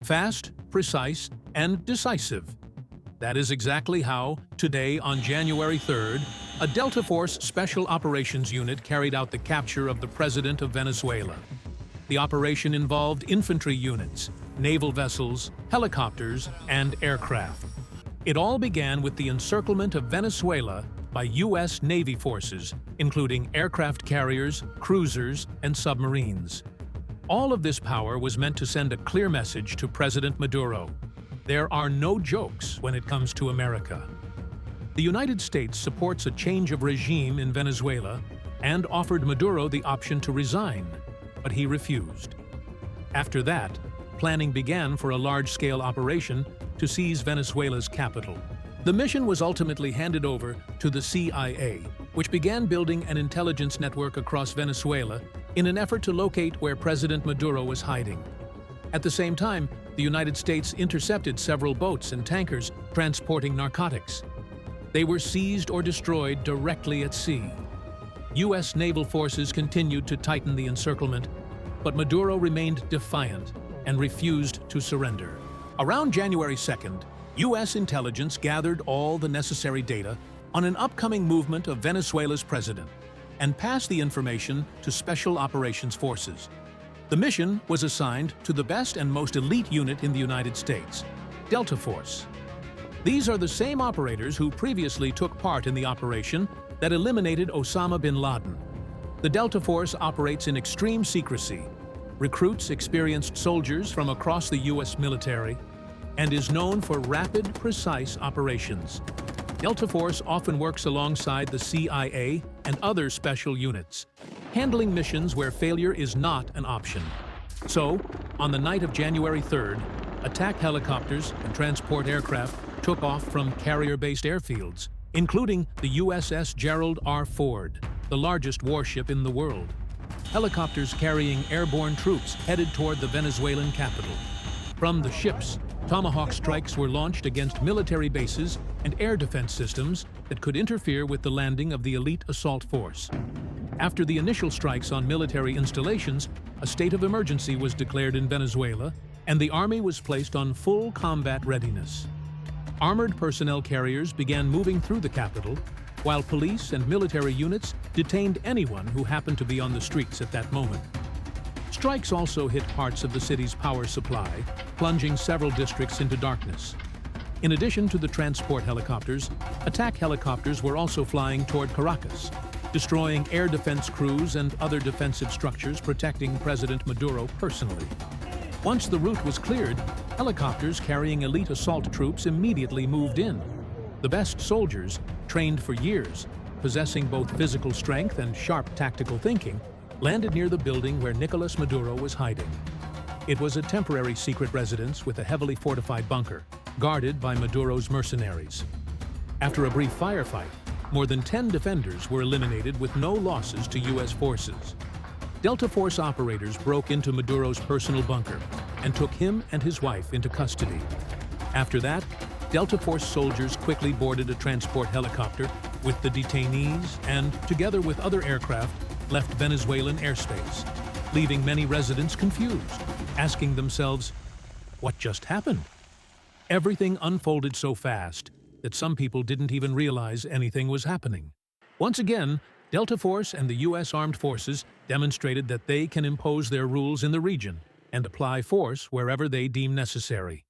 Fast, precise, and decisive. That is exactly how, today on January 3rd, a Delta Force Special Operations Unit carried out the capture of the President of Venezuela. The operation involved infantry units, naval vessels, helicopters, and aircraft. It all began with the encirclement of Venezuela by U.S. Navy forces, including aircraft carriers, cruisers, and submarines. All of this power was meant to send a clear message to President Maduro. There are no jokes when it comes to America. The United States supports a change of regime in Venezuela and offered Maduro the option to resign, but he refused. After that, planning began for a large-scale operation to seize Venezuela's capital. The mission was ultimately handed over to the CIA, which began building an intelligence network across Venezuela in an effort to locate where President Maduro was hiding. At the same time, the United States intercepted several boats and tankers transporting narcotics. They were seized or destroyed directly at sea. U.S. naval forces continued to tighten the encirclement, but Maduro remained defiant and refused to surrender. Around January 2nd, U.S. intelligence gathered all the necessary data on an upcoming movement of Venezuela's president and passed the information to Special Operations Forces. The mission was assigned to the best and most elite unit in the United States, Delta Force. These are the same operators who previously took part in the operation that eliminated Osama bin Laden. The Delta Force operates in extreme secrecy, recruits experienced soldiers from across the U.S. military, and is known for rapid, precise operations. Delta Force often works alongside the CIA and other special units, handling missions where failure is not an option. So, on the night of January 3rd, attack helicopters and transport aircraft took off from carrier-based airfields, including the USS Gerald R. Ford, the largest warship in the world. Helicopters carrying airborne troops headed toward the Venezuelan capital. From the ships, Tomahawk strikes were launched against military bases and air defense systems that could interfere with the landing of the elite assault force. After the initial strikes on military installations, a state of emergency was declared in Venezuela, and the army was placed on full combat readiness. Armored personnel carriers began moving through the capital, while police and military units detained anyone who happened to be on the streets at that moment. Strikes also hit parts of the city's power supply, plunging several districts into darkness. In addition to the transport helicopters, attack helicopters were also flying toward Caracas, destroying air defense crews and other defensive structures protecting President Maduro personally. Once the route was cleared, helicopters carrying elite assault troops immediately moved in. The best soldiers, trained for years, possessing both physical strength and sharp tactical thinking, landed near the building where Nicolas Maduro was hiding. It was a temporary secret residence with a heavily fortified bunker, guarded by Maduro's mercenaries. After a brief firefight, more than 10 defenders were eliminated with no losses to U.S. forces. Delta Force operators broke into Maduro's personal bunker and took him and his wife into custody. After that, Delta Force soldiers quickly boarded a transport helicopter with the detainees and, together with other aircraft, left Venezuelan airspace, leaving many residents confused, asking themselves, what just happened? Everything unfolded so fast that some people didn't even realize anything was happening. Once again, Delta Force and the U.S. Armed Forces demonstrated that they can impose their rules in the region and apply force wherever they deem necessary.